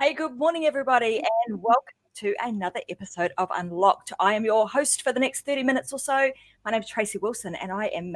Hey, good morning, everybody, and welcome to another episode of Unlocked. I am your host for the next 30 minutes or so. My name is Tracy Wilson, and I am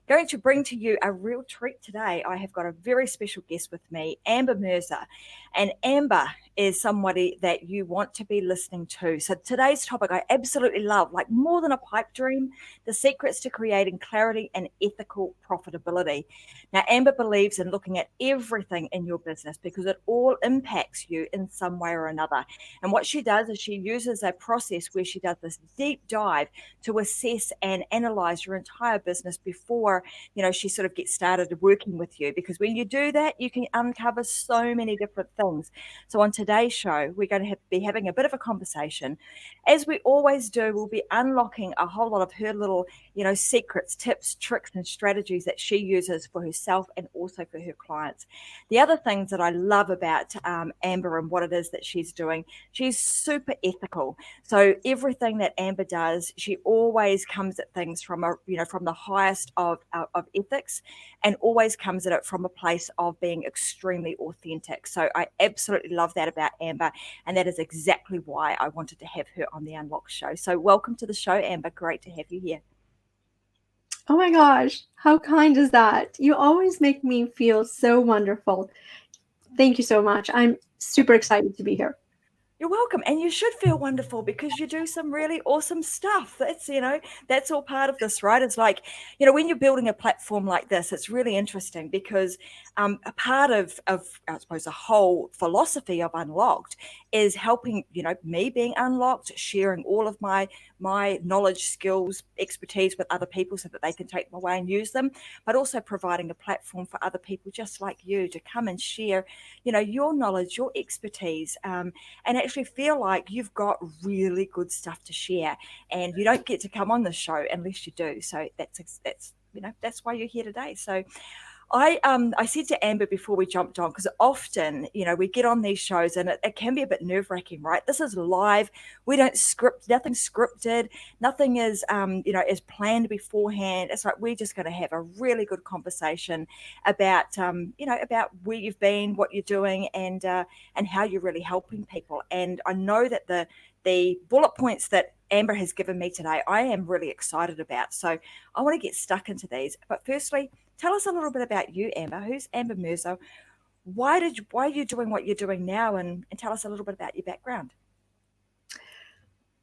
going to bring to you a real treat today. I have got a very special guest with me, Amber Mirza. And Amber is somebody that you want to be listening to. So today's topic I absolutely love, like more than a pipe dream, the secrets to creating clarity and ethical profitability. Now, Amber believes in looking at everything in your business because it all impacts you in some way or another. And what she does is she uses a process where she does this deep dive to assess and analyze your entire business before, she sort of gets started working with you. Because when you do that, you can uncover so many different things. So on today's show, we're going to be having a bit of a conversation. As we always do, we'll be unlocking a whole lot of her little, secrets, tips, tricks, and strategies that she uses for herself and also for her clients. The other things that I love about Amber and what it is that she's doing, she's super ethical. So everything that Amber does, she always comes at things from from the highest of ethics, and always comes at it from a place of being extremely authentic. So I absolutely love that about Amber, and that is exactly why I wanted to have her on the Unlock show. So welcome to the show, Amber. Great to have you here. Oh my gosh, how kind is that? You always make me feel so wonderful. Thank you so much. I'm super excited to be here. You're welcome. And you should feel wonderful because you do some really awesome stuff. That's all part of this, right? It's like, when you're building a platform like this, it's really interesting because a part of, I suppose, the whole philosophy of Unlocked is helping, me being unlocked, sharing all of my knowledge, skills, expertise with other people so that they can take them away and use them, but also providing a platform for other people just like you to come and share, your knowledge, your expertise, and actually feel like you've got really good stuff to share. And you don't get to come on the show unless you do. So that's why you're here today. So I said to Amber before we jumped on, because often, we get on these shows and it can be a bit nerve-wracking, right? This is live. We don't script, nothing's scripted, nothing is planned beforehand. It's like we're just going to have a really good conversation about about where you've been, what you're doing, and how you're really helping people. And I know that the bullet points that Amber has given me today, I am really excited about. So I want to get stuck into these. But firstly, tell us a little bit about you, Amber. Who's Amber Mirza? Why are you doing what you're doing now? And tell us a little bit about your background.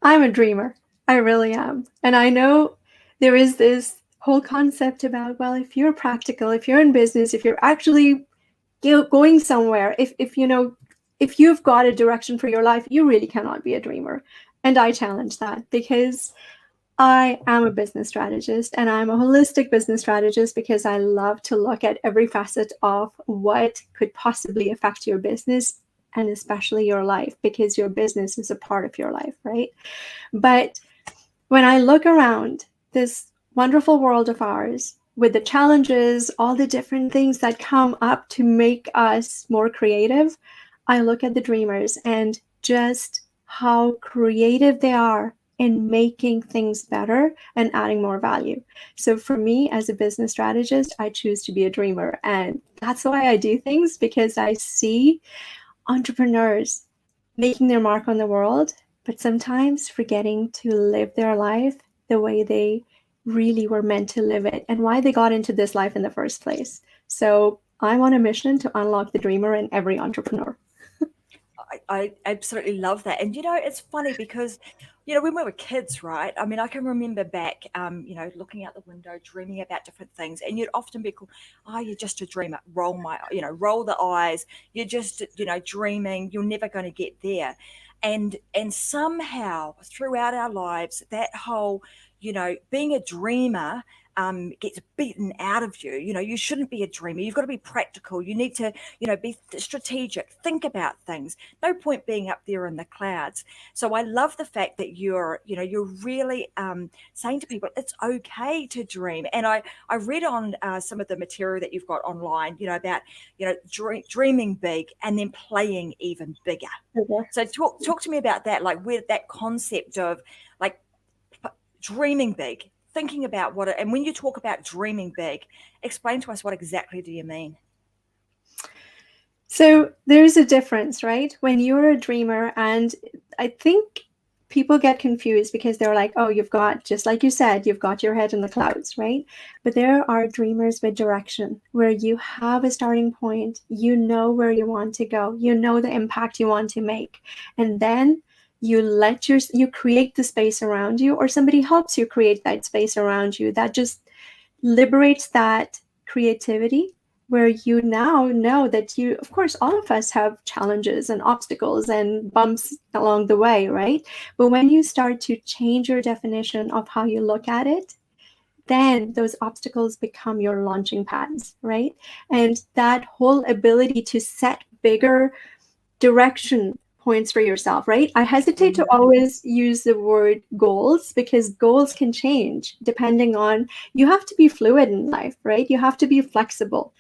I'm a dreamer. I really am. And I know there is this whole concept about, well, if you're practical, if you're in business, if you're actually going somewhere, if you've got a direction for your life, you really cannot be a dreamer. And I challenge that because I am a business strategist and I'm a holistic business strategist because I love to look at every facet of what could possibly affect your business and especially your life, because your business is a part of your life, right? But when I look around this wonderful world of ours with the challenges, all the different things that come up to make us more creative, I look at the dreamers and just how creative they are in making things better and adding more value. So for me as a business strategist, I choose to be a dreamer. And that's why I do things, because I see entrepreneurs making their mark on the world, but sometimes forgetting to live their life the way they really were meant to live it and why they got into this life in the first place. So I'm on a mission to unlock the dreamer in every entrepreneur. I absolutely love that. And it's funny because, when we were kids, right? I mean, I can remember back, looking out the window, dreaming about different things, and you'd often be called, "Oh, you're just a dreamer." Roll the eyes. You're just, dreaming. You're never going to get there. And somehow throughout our lives, that whole, being a dreamer gets beaten out of you. You shouldn't be a dreamer. You've got to be practical. You need to, be strategic, think about things. No point being up there in the clouds. So I love the fact that you're really saying to people, it's okay to dream. And I read on some of the material that you've got online, about, dreaming big and then playing even bigger. Okay. So talk to me about that, like where that concept of like dreaming big, thinking about and when you talk about dreaming big, explain to us what exactly do you mean? So there's a difference, right? When you're a dreamer, and I think people get confused because they're like, oh, you've got, just like you said, you've got your head in the clouds, right? But there are dreamers with direction where you have a starting point, you know where you want to go, you know the impact you want to make. And then you create the space around you, or somebody helps you create that space around you that just liberates that creativity, where you now know that you, of course, all of us have challenges and obstacles and bumps along the way, right? But when you start to change your definition of how you look at it, then those obstacles become your launching pads, right? And that whole ability to set bigger direction points for yourself, right? I hesitate to always use the word goals because goals can change depending on, you have to be fluid in life, right? You have to be flexible.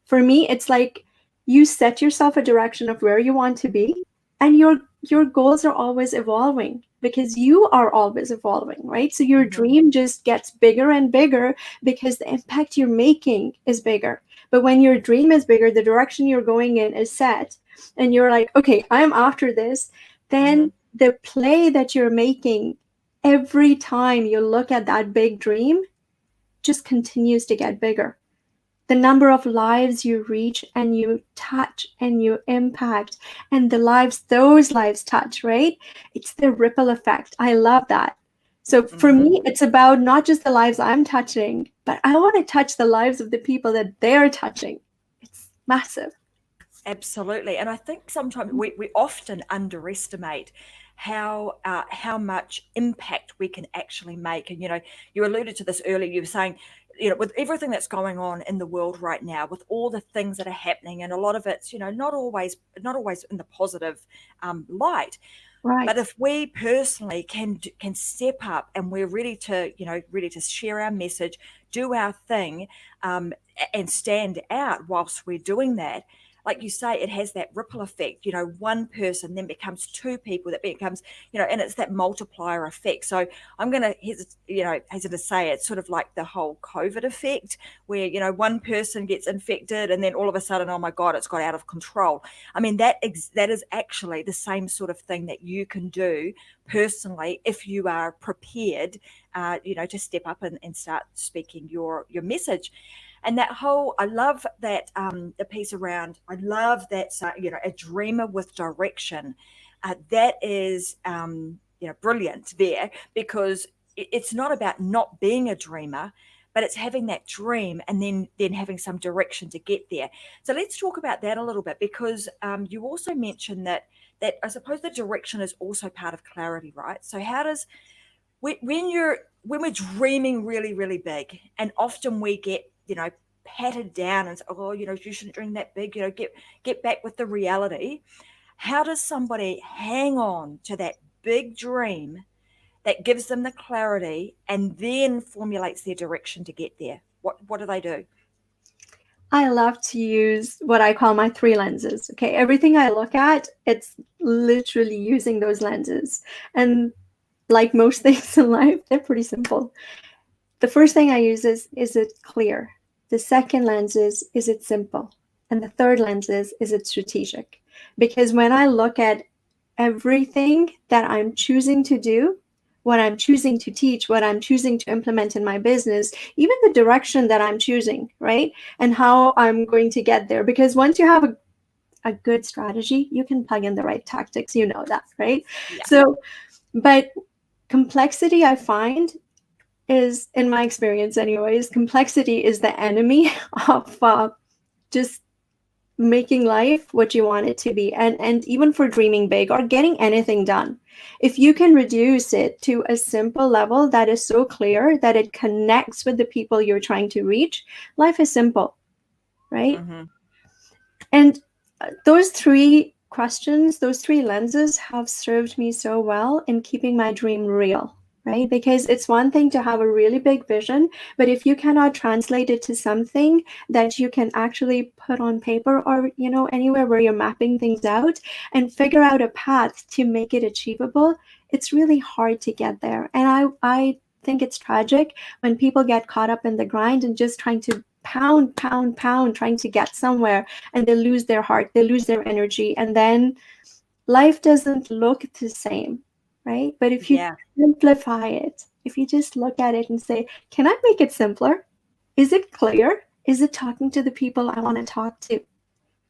For me, it's like you set yourself a direction of where you want to be, and your goals are always evolving because you are always evolving, right? So your dream just gets bigger and bigger because the impact you're making is bigger. But when your dream is bigger, the direction you're going in is set, and you're like, okay, I'm after this, then the play that you're making every time you look at that big dream just continues to get bigger. The number of lives you reach and you touch and you impact, and the lives those lives touch, right? It's the ripple effect. I love that. So for me, it's about not just the lives I'm touching, but I want to touch the lives of the people that they're touching. It's massive. Absolutely. And I think sometimes we often underestimate how much impact we can actually make. And you alluded to this earlier. You were saying, with everything that's going on in the world right now, with all the things that are happening, and a lot of it's not always in the positive light. Right. But if we personally can step up and we're ready to share our message, do our thing, and stand out whilst we're doing that, like you say, it has that ripple effect. One person then becomes two people, that becomes, and it's that multiplier effect. So I'm going to hesitate to say it's sort of like the whole COVID effect, where one person gets infected and then all of a sudden, oh my God, it's got out of control. I mean, that is actually the same sort of thing that you can do personally if you are prepared, to step up and start speaking your message. And that whole, I love that the piece around, I love that, a dreamer with direction. That is, brilliant there, because it's not about not being a dreamer, but it's having that dream and then having some direction to get there. So let's talk about that a little bit, because you also mentioned that I suppose the direction is also part of clarity, right? So how does, when we're dreaming really, really big, and often we get, patted down and say, oh, you shouldn't dream that big, get back with the reality. How does somebody hang on to that big dream that gives them the clarity and then formulates their direction to get there? What do they do? I love to use what I call my 3 lenses. Okay, everything I look at, it's literally using those lenses. And like most things in life, they're pretty simple. The first thing I use is it clear? The second lens is it simple? And the third lens is it strategic? Because when I look at everything that I'm choosing to do, what I'm choosing to teach, what I'm choosing to implement in my business, even the direction that I'm choosing, right? And how I'm going to get there. Because once you have a good strategy, you can plug in the right tactics. You know that, right? Yeah. So, but complexity, I find, is, in my experience anyways, complexity is the enemy of just making life what you want it to be, and even for dreaming big or getting anything done. If you can reduce it to a simple level that is so clear that it connects with the people you're trying to reach, life is simple, right? And those 3 questions, those 3 lenses have served me so well in keeping my dream real, right? Because it's one thing to have a really big vision, but if you cannot translate it to something that you can actually put on paper, or, anywhere where you're mapping things out and figure out a path to make it achievable, it's really hard to get there. And I think it's tragic when people get caught up in the grind and just trying to pound, trying to get somewhere, and they lose their heart, they lose their energy, and then life doesn't look the same, right? But if you simplify it, if you just look at it and say, can I make it simpler? Is it clear? Is it talking to the people I want to talk to?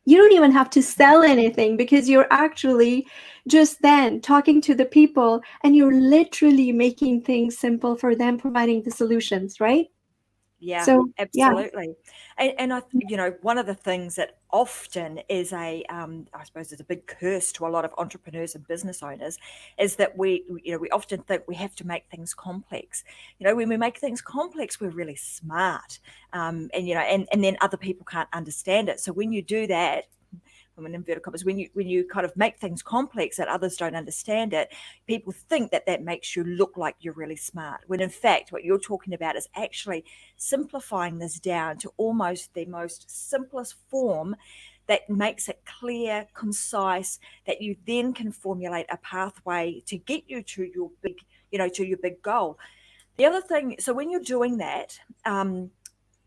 You don't even have to sell anything, because you're actually just then talking to the people, and you're literally making things simple for them, providing the solutions, right? Yeah, So, absolutely. And I, one of the things that often is I suppose is a big curse to a lot of entrepreneurs and business owners, is that we often think we have to make things complex. When we make things complex, we're really smart, and then other people can't understand it. So when you do that, I'm in inverted commas, when you kind of make things complex that others don't understand it, people think that makes you look like you're really smart. When in fact, what you're talking about is actually simplifying this down to almost the most simplest form that makes it clear, concise, that you then can formulate a pathway to get you to your big goal. The other thing, so when you're doing that,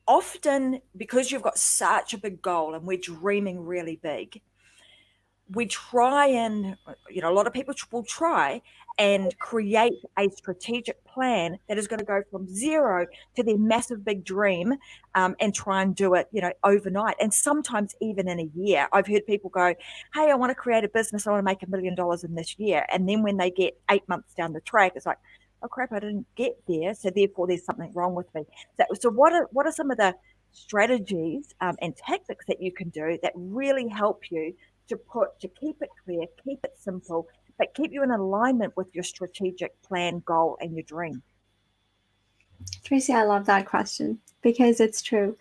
often because you've got such a big goal and we're dreaming really big, we try and, a lot of people will try and create a strategic plan that is going to go from zero to their massive big dream, and try and do it, overnight. And sometimes even in a year. I've heard people go, hey, I want to create a business. I want to make $1 million in this year. And then when they get 8 months down the track, it's like, oh crap, I didn't get there. So therefore there's something wrong with me. So what are some of the strategies, and tactics that you can do that really help you to keep it clear, keep it simple, but keep you in alignment with your strategic plan, goal, and your dream? Tracy, I love that question, because it's true.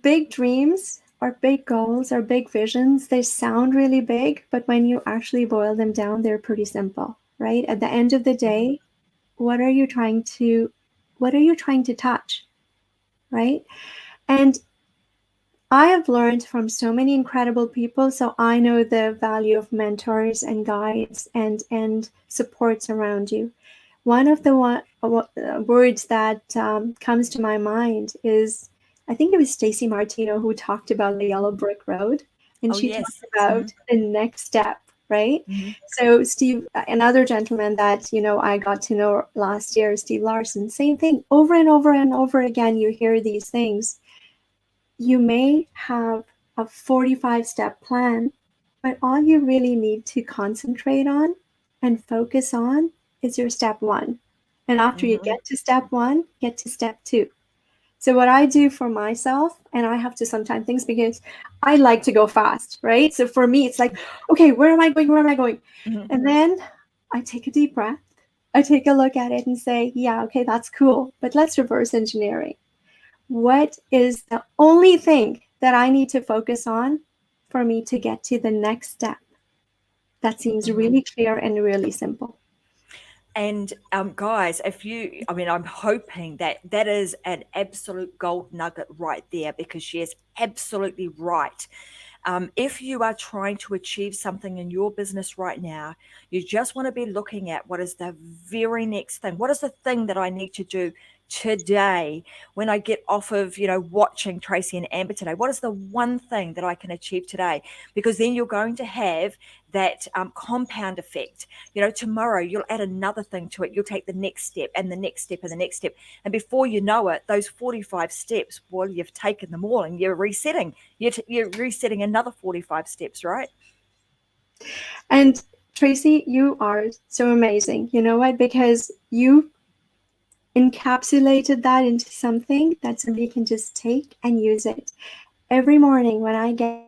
Big dreams or big goals or big visions, they sound really big, but when you actually boil them down, they're pretty simple, right? At the end of the day, what are you trying to touch, right? And I have learned from so many incredible people, so I know the value of mentors and guides and supports around you. One of the words that comes to my mind is, I think it was Stacy Martino who talked about the yellow brick road, and she talked about the next step, right? So Steve, another gentleman that I got to know last year, Steve Larson, same thing. Over and over and over again, you hear these things. You may have a 45-step plan, but all you really need to concentrate on and focus on is your step one. And after you get to step one, get to step two. So what I do for myself, and I have to sometimes think, because I like to go fast, right? So for me, it's like, okay, where am I going? Where am I going? And then I take a deep breath. I take a look at it and say, yeah, okay, that's cool, but let's reverse engineering. What is the only thing that I need to focus on for me to get to the next step? That seems really clear and really simple. And guys, I'm hoping that is an absolute gold nugget right there, because she is absolutely right. If you are trying to achieve something in your business right now, you just want to be looking at what is the very next thing. What is the thing that I need to do today when I get off of, watching Tracy and Amber today? What is the one thing that I can achieve today? Because then you're going to have that compound effect. Tomorrow you'll add another thing to it. You'll take the next step and the next step and the next step. And before you know it, those 45 steps, well, you've taken them all and you're resetting. You're resetting another 45 steps, right? And Tracy, you are so amazing. You know what? Because you encapsulated that into something that somebody can just take and use it. Every morning when I get up,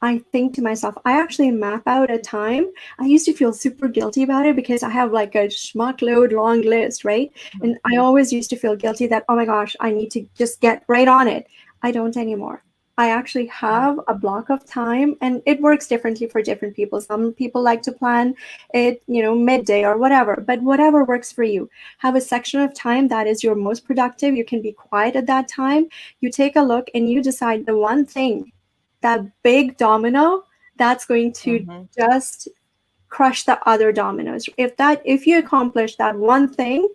I think to myself, I actually map out a time. I used to feel super guilty about it because I have like a schmuck load long list, right? And I always used to feel guilty that, oh my gosh, I need to just get right on it. I don't anymore. I actually have a block of time, and it works differently for different people. Some people like to plan it, midday or whatever, but whatever works for you. Have a section of time that is your most productive. You can be quiet at that time. You take a look and you decide the one thing, that big domino, that's going to just crush the other dominoes. If you accomplish that one thing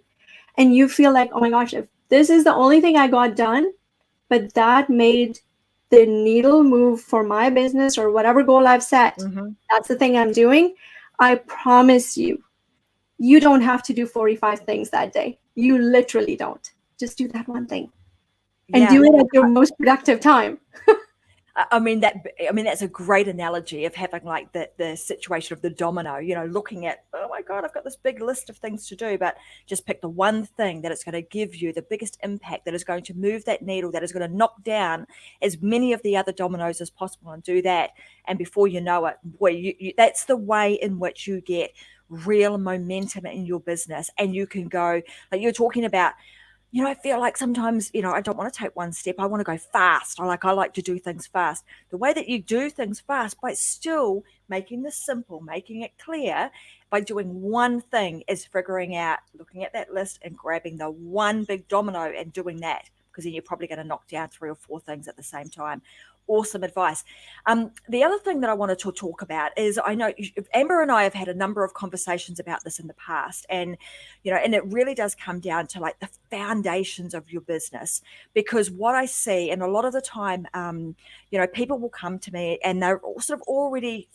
and you feel like, oh my gosh, if This is the only thing I got done, but that made the needle move for my business or whatever goal I've set. Mm-hmm. That's the thing I'm doing. I promise you, you don't have to do 45 things that day. You literally don't. Just do that one thing and Yeah. do it at your most productive time. I mean that's a great analogy of having like the situation of the domino, looking at, oh my God, I've got this big list of things to do, but just pick the one thing that is going to give you the biggest impact, that is going to move that needle, that is going to knock down as many of the other dominoes as possible, and do that. And before you know it, boy, that's the way in which you get real momentum in your business. And you can go, like you're talking about, I feel like sometimes, I don't want to take one step. I want to go fast. I like to do things fast. The way that you do things fast, but still making this simple, making it clear, by doing one thing, is figuring out, looking at that list and grabbing the one big domino and doing that, because then you're probably going to knock down 3 or 4 things at the same time. Awesome advice. The other thing that I wanted to talk about is, I know Amber and I have had a number of conversations about this in the past, and and it really does come down to like the foundations of your business. Because what I see, and a lot of the time, people will come to me and they're sort of already,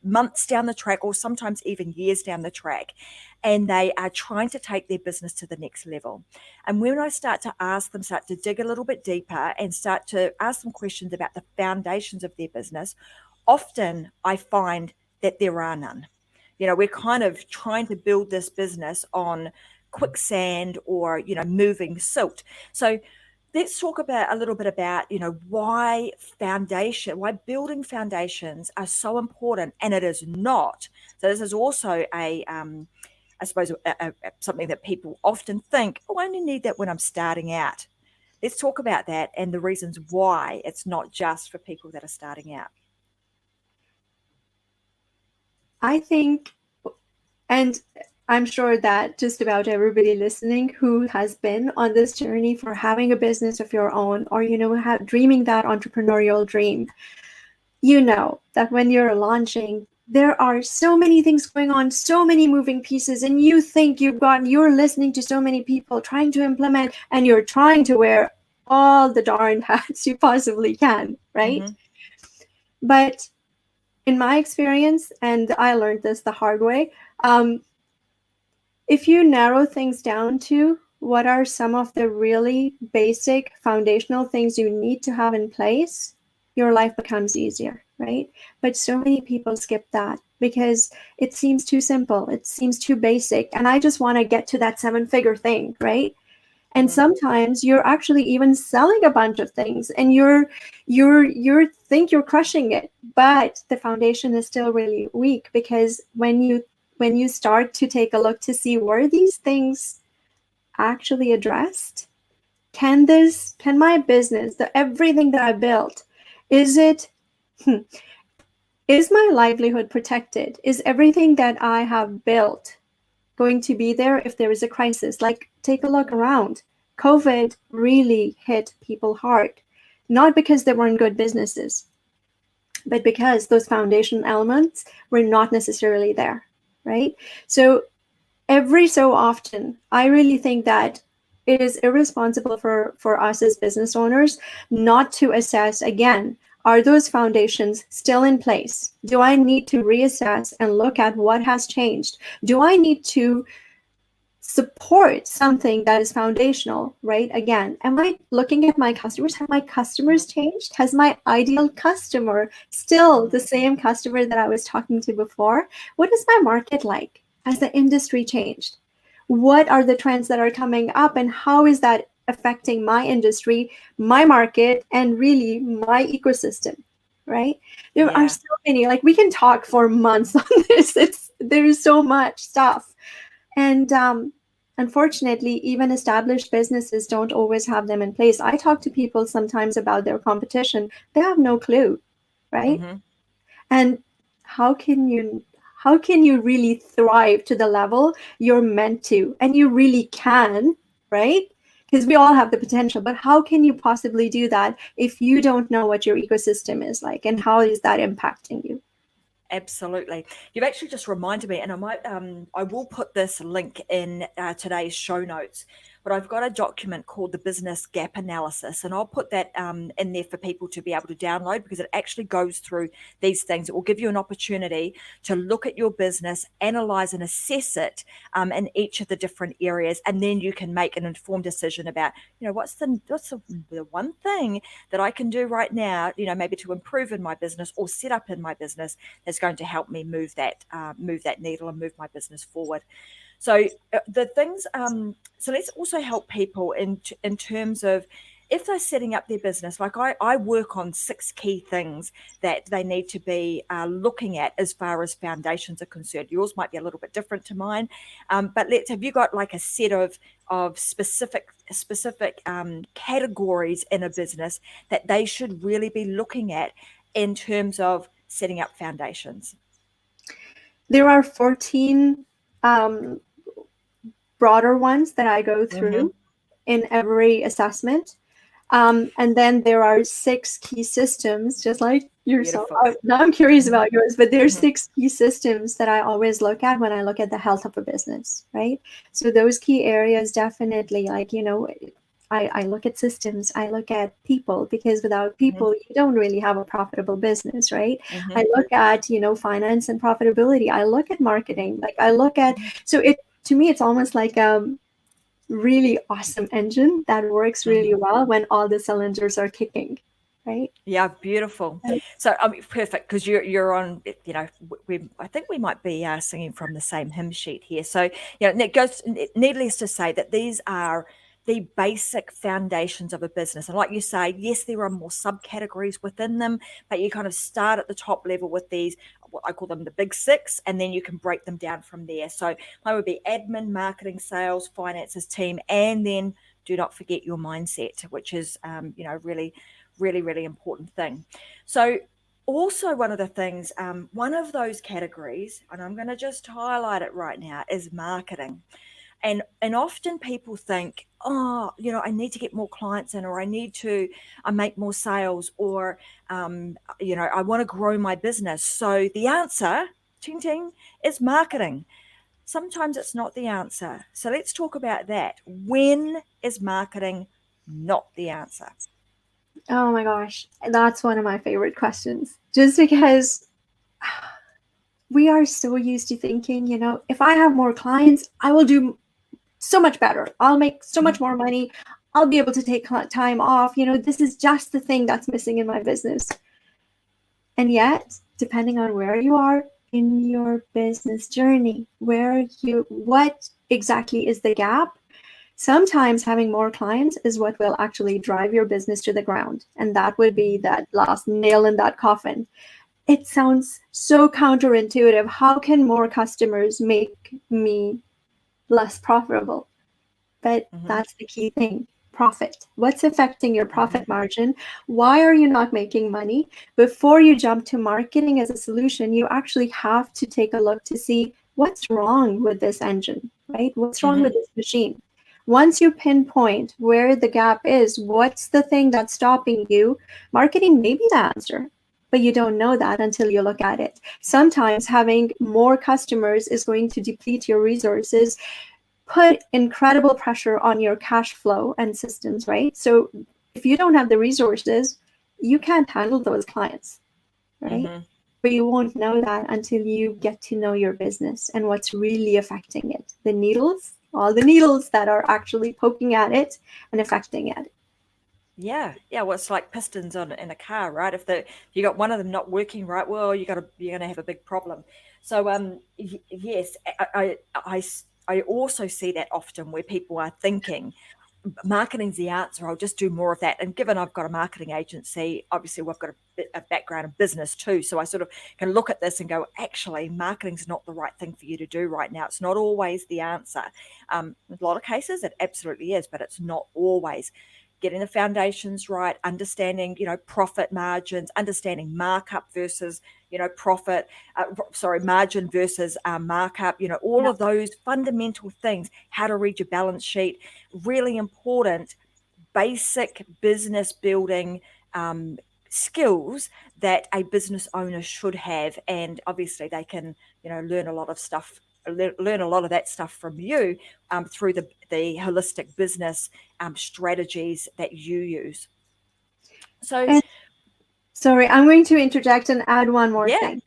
months down the track, or sometimes even years down the track, and they are trying to take their business to the next level. And when I start to dig a little bit deeper and start to ask them questions about the foundations of their business, often I find that there are none. We're kind of trying to build this business on quicksand, or, moving silt. So let's talk about a little bit about, why building foundations are so important. And it is not. So this is also I suppose, something that people often think, oh, I only need that when I'm starting out. Let's talk about that and the reasons why it's not just for people that are starting out. I think, and I'm sure that just about everybody listening who has been on this journey for having a business of your own, or, dreaming that entrepreneurial dream, that when you're launching, there are so many things going on, so many moving pieces, and you think you're listening to so many people trying to implement, and you're trying to wear all the darn hats you possibly can, right? Mm-hmm. But in my experience, and I learned this the hard way, if you narrow things down to what are some of the really basic foundational things you need to have in place, your life becomes easier, right? But so many people skip that because it seems too simple. It seems too basic. And I just want to get to that 7-figure thing, right? And sometimes you're actually even selling a bunch of things and you think you're crushing it, but the foundation is still really weak, because when you start to take a look to see where these things actually addressed, can my business, everything that I built, is my livelihood protected? Is everything that I have built going to be there if there is a crisis? Like, take a look around. COVID really hit people hard, not because they weren't good businesses, but because those foundation elements were not necessarily there, right? So every so often, I really think that it is irresponsible for us as business owners not to assess again, are those foundations still in place? Do I need to reassess and look at what has changed? Do I need to support something that is foundational, right? Again, am I looking at my customers? Have my customers changed? Has my ideal customer still the same customer that I was talking to before? What is my market like? Has the industry changed? What are the trends that are coming up, and how is that affecting my industry, my market, and really my ecosystem, right? There are so many, like we can talk for months on this. There's so much stuff. And unfortunately, even established businesses don't always have them in place. I talk to people sometimes about their competition. They have no clue, right? Mm-hmm. And how can you really thrive to the level you're meant to? And you really can, right? Because we all have the potential, but how can you possibly do that if you don't know what your ecosystem is like, and how is that impacting you? Absolutely. You've actually just reminded me, and I will put this link in today's show notes. but I've got a document called the Business Gap Analysis, and I'll put that in there for people to be able to download, because it actually goes through these things. It will give you an opportunity to look at your business, analyze and assess it in each of the different areas, and then you can make an informed decision about, what's the one thing that I can do right now, maybe to improve in my business or set up in my business that's going to help me move that needle and move my business forward. So the things, so let's also help people in terms of if they're setting up their business. Like I work on 6 key things that they need to be looking at as far as foundations are concerned. Yours might be a little bit different to mine, but have you got like a set of specific categories in a business that they should really be looking at in terms of setting up foundations? There are 14 broader ones that I go through in every assessment. And then there are 6 key systems, just like yourself. Now I'm curious about yours, but there are 6 key systems that I always look at when I look at the health of a business, right? So those key areas definitely, like, I look at systems, I look at people, because without people, you don't really have a profitable business, right? I look at, finance and profitability. I look at marketing. Like I look at, so to me, it's almost like really awesome engine that works really well when all the cylinders are kicking, right? Yeah, beautiful. So perfect, because you're on. I think we might be singing from the same hymn sheet here. So it goes. Needless to say that these are the basic foundations of a business, and like you say, yes, there are more subcategories within them, but you kind of start at the top level with these. What I call them the big 6, and then you can break them down from there. So mine would be admin, marketing, sales, finances, team, and then do not forget your mindset, which is really, really, really important thing. So also one of the things, one of those categories, and I'm going to just highlight it right now, is marketing. And often people think, I need to get more clients in, or I need to make more sales, or I want to grow my business. So the answer, ting ting, is marketing. Sometimes it's not the answer. So let's talk about that. When is marketing not the answer? Oh my gosh, that's one of my favorite questions. Just because we are so used to thinking, if I have more clients, I will do so much better. I'll make so much more money. I'll be able to take time off. This is just the thing that's missing in my business. And yet, depending on where you are in your business journey, what exactly is the gap? Sometimes having more clients is what will actually drive your business to the ground. And that would be that last nail in that coffin. It sounds so counterintuitive. How can more customers make me less profitable? But that's the key thing. Profit. What's affecting your profit margin? Why are you not making money? Before you jump to marketing as a solution, you actually have to take a look to see what's wrong with this engine, right? What's wrong with this machine? Once you pinpoint where the gap is, what's the thing that's stopping you, marketing may be the answer, but you don't know that until you look at it. Sometimes having more customers is going to deplete your resources, put incredible pressure on your cash flow and systems, right? So if you don't have the resources, you can't handle those clients, right? But you won't know that until you get to know your business and what's really affecting it. The needles, all the needles that are actually poking at it and affecting it. Yeah. Well, it's like pistons in a car, right? If you got one of them not working right, well, you're gonna have a big problem. So yes, I also see that often where people are thinking marketing's the answer. I'll just do more of that. And given I've got a marketing agency, obviously we've got a background in business too. So I sort of can look at this and go, actually, marketing's not the right thing for you to do right now. It's not always the answer. In a lot of cases, it absolutely is, but it's not always. Getting the foundations right, understanding, profit margins, understanding markup versus, margin versus markup, all of those fundamental things, how to read your balance sheet, really important basic business building skills that a business owner should have. And obviously they can, learn a lot of stuff learn a lot of that stuff from you through the holistic business strategies that you use. So, And sorry, I'm going to interject and add one more yeah, thing.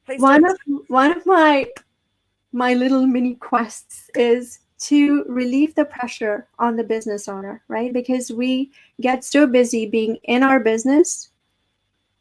please One do. of my little mini quests is to relieve the pressure on the business owner, right? Because we get so busy being in our business,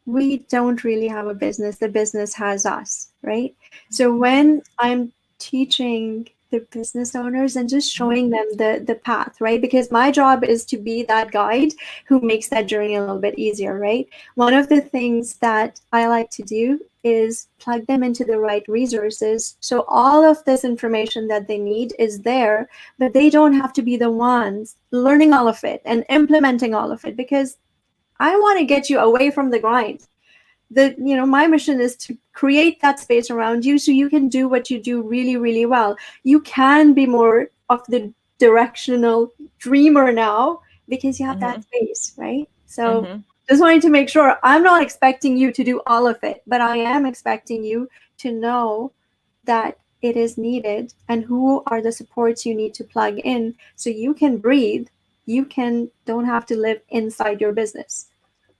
we don't really have a business. The business has us, right? So when I'm teaching the business owners and just showing them the path, right? Because my job is to be that guide who makes that journey a little bit easier, right? One of the things that I like to do is plug them into the right resources. So all of this information that they need is there, but they don't have to be the ones learning all of it and implementing all of it, because I want to get you away from the grind. My mission is to create that space around you so you can do what you do really, really well. You can be more of the directional dreamer now because you have that space, right? So just wanted to make sure I'm not expecting you to do all of it, but I am expecting you to know that it is needed and who are the supports you need to plug in so you can breathe. You don't have to live inside your business.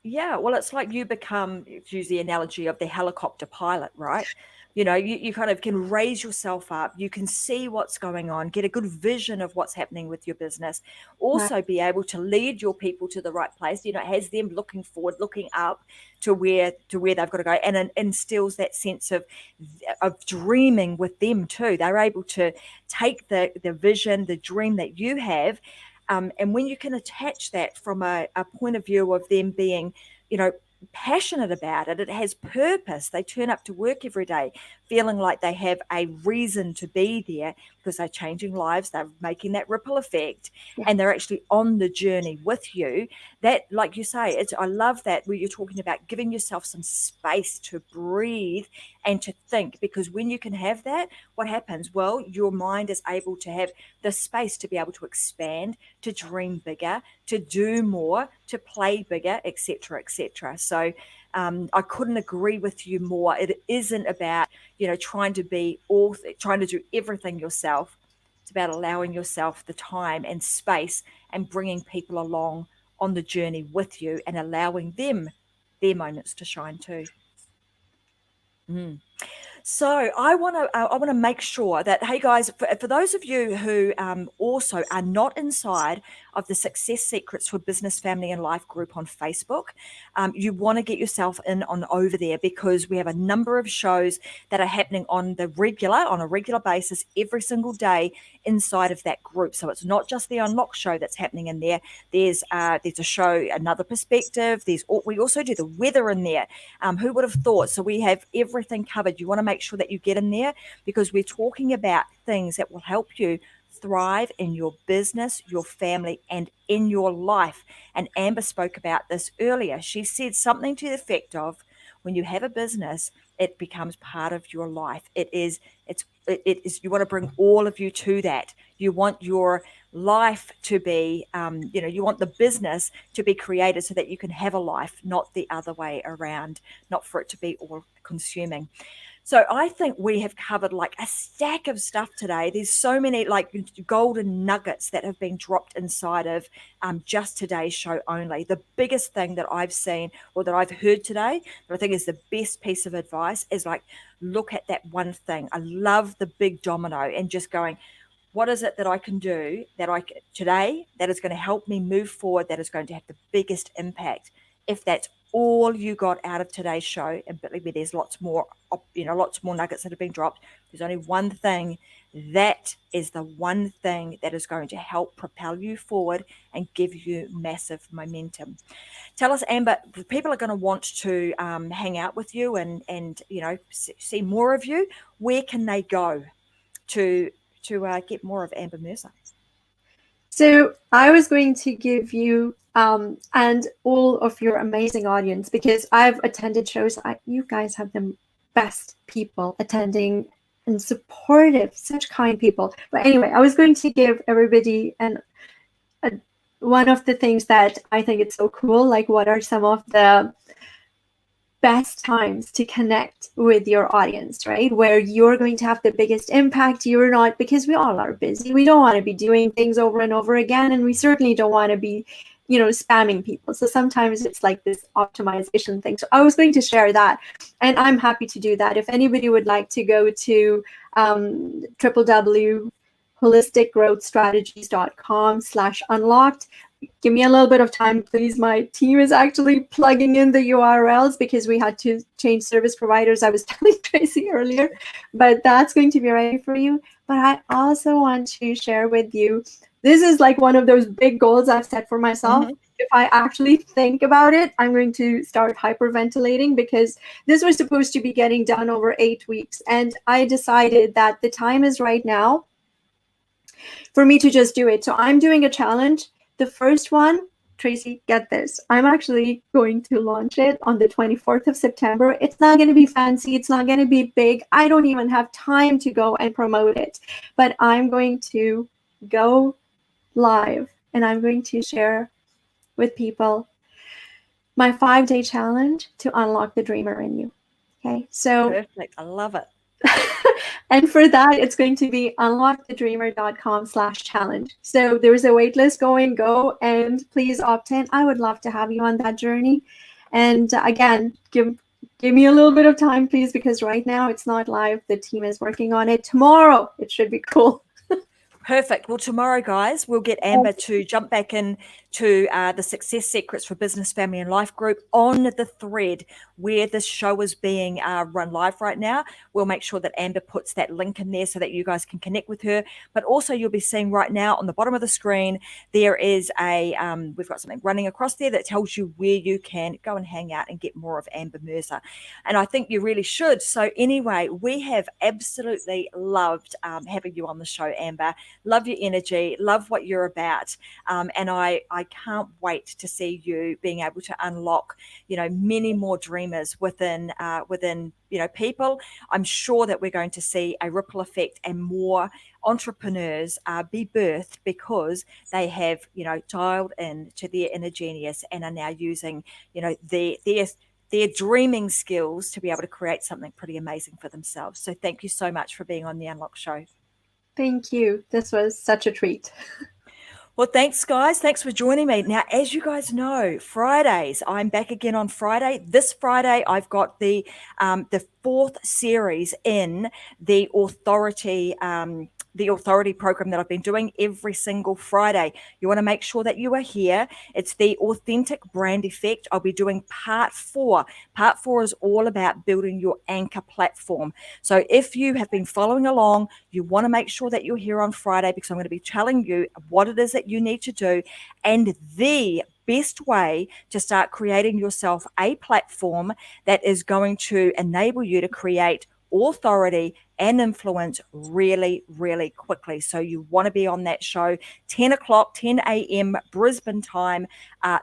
Yeah, well, it's like you become, to use the analogy of the helicopter pilot, right? You kind of can raise yourself up, you can see what's going on, get a good vision of what's happening with your business, Right. also be able to lead your people to the right place. It has them looking forward, looking up to where they've got to go, and it instills that sense of dreaming with them too. They're able to take the vision, the dream that you have. And when you can attach that from a point of view of them being, passionate about it, it has purpose. They turn up to work every day feeling like they have a reason to be there because they're changing lives, they're making that ripple effect, Yeah. and they're actually on the journey with you. That, like you say, I love that where you're talking about giving yourself some space to breathe and to think, because when you can have that, what happens? Well, your mind is able to have the space to be able to expand, to dream bigger, to do more, to play bigger, etc., etc. So I couldn't agree with you more. It isn't about trying to trying to do everything yourself. It's about allowing yourself the time and space and bringing people along on the journey with you and allowing them their moments to shine too. So I want to make sure that, hey guys, for those of you who also are not inside of the Success Secrets for Business, Family and Life group on Facebook, you want to get yourself in on over there, because we have a number of shows that are happening on a regular basis every single day inside of that group. So it's not just the Unlock show that's happening in there. There's a show, Another Perspective. We also do the weather in there. Who would have thought? So we have everything covered. You want to make sure that you get in there, because we're talking about things that will help you thrive in your business, your family, and in your life. And Amber spoke about this earlier. She said something to the effect of, when you have a business, it becomes part of your life. It is you want to bring all of you to that. You want your life to be you want the business to be created so that you can have a life, not the other way around, not for it to be all consuming. So I think we have covered like a stack of stuff today. There's so many like golden nuggets that have been dropped inside of just today's show only. The biggest thing that I've seen or that I've heard today that I think is the best piece of advice is like, look at that one thing. I love the big domino and just going, what is it that I can do today that is going to help me move forward, that is going to have the biggest impact? If that's all you got out of today's show, and believe me, there's lots more nuggets that have been dropped. There's only one thing. That is the one thing that is going to help propel you forward and give you massive momentum. Tell us, Amber, people are going to want to hang out with you and see more of you. Where can they go to get more of Amber Mirza? So I was going to give you and all of your amazing audience, because I've attended shows. You guys have the best people attending and supportive, such kind people. But anyway, I was going to give everybody one of the things that I think it's so cool. Like, what are some of the best times to connect with your audience, right? Where you're going to have the biggest impact. You're not, because we all are busy. We don't want to be doing things over and over again. And we certainly don't want to be, spamming people. So sometimes it's like this optimization thing. So I was going to share that, and I'm happy to do that. If anybody would like to go to www.holisticgrowthstrategies.com/unlocked, give me a little bit of time, please. My team is actually plugging in the URLs because we had to change service providers. I was telling Tracy earlier, but that's going to be ready for you. But I also want to share with you, this is like one of those big goals I've set for myself. Mm-hmm. If I actually think about it, I'm going to start hyperventilating, because this was supposed to be getting done over 8 weeks. And I decided that the time is right now for me to just do it. So I'm doing a challenge. The first one, Tracy, get this. I'm actually going to launch it on the 24th of September. It's not going to be fancy. It's not going to be big. I don't even have time to go and promote it. But I'm going to go live, and I'm going to share with people my 5-day challenge to unlock the dreamer in you. Okay, so Perfect. I love it. and for that, it's going to be unlockthedreamer.com/challenge. So there's a wait list going. Go and please opt in. I would love to have you on that journey. And again, give me a little bit of time, please, because right now it's not live. The team is working on it. Tomorrow, it should be cool. Perfect. Well, tomorrow, guys, we'll get Amber to jump back in to the Success Secrets for Business, Family and Life group on the thread where this show is being run live right now. We'll make sure that Amber puts that link in there so that you guys can connect with her. But also, you'll be seeing right now on the bottom of the screen, there is we've got something running across there that tells you where you can go and hang out and get more of Amber Mirza. And I think you really should. So anyway, we have absolutely loved having you on the show, Amber. Love your energy, love what you're about. And I can't wait to see you being able to unlock, many more dreamers within people. I'm sure that we're going to see a ripple effect and more entrepreneurs be birthed because they have, dialed in to their inner genius and are now using, their dreaming skills to be able to create something pretty amazing for themselves. So thank you so much for being on the Unlock Show. Thank you. This was such a treat. Well, thanks, guys. Thanks for joining me. Now, as you guys know, Fridays, I'm back again on Friday. This Friday, I've got the 4th series in the authority program that I've been doing every single Friday. You want to make sure that you are here. It's the authentic brand effect. I'll be doing part 4. Part 4 is all about building your anchor platform. So if you have been following along, you want to make sure that you're here on Friday, because I'm going to be telling you what it is that you need to do and the best way to start creating yourself a platform that is going to enable you to create authority and influence really, really quickly. So you want to be on that show 10 a.m. Brisbane time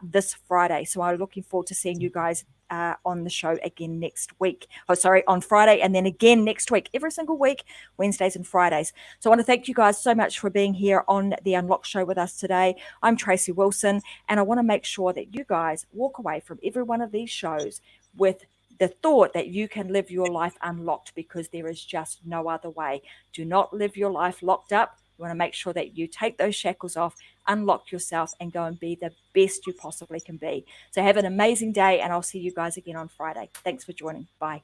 this Friday. So I'm looking forward to seeing you guys on the show again next week. On Friday, and then again next week, every single week, Wednesdays and Fridays. So I want to thank you guys so much for being here on the Unlock Show with us today. I'm Tracy Wilson, and I want to make sure that you guys walk away from every one of these shows with the thought that you can live your life unlocked, because there is just no other way. Do not live your life locked up. You want to make sure that you take those shackles off, unlock yourself, and go and be the best you possibly can be. So have an amazing day, and I'll see you guys again on Friday. Thanks for joining. Bye.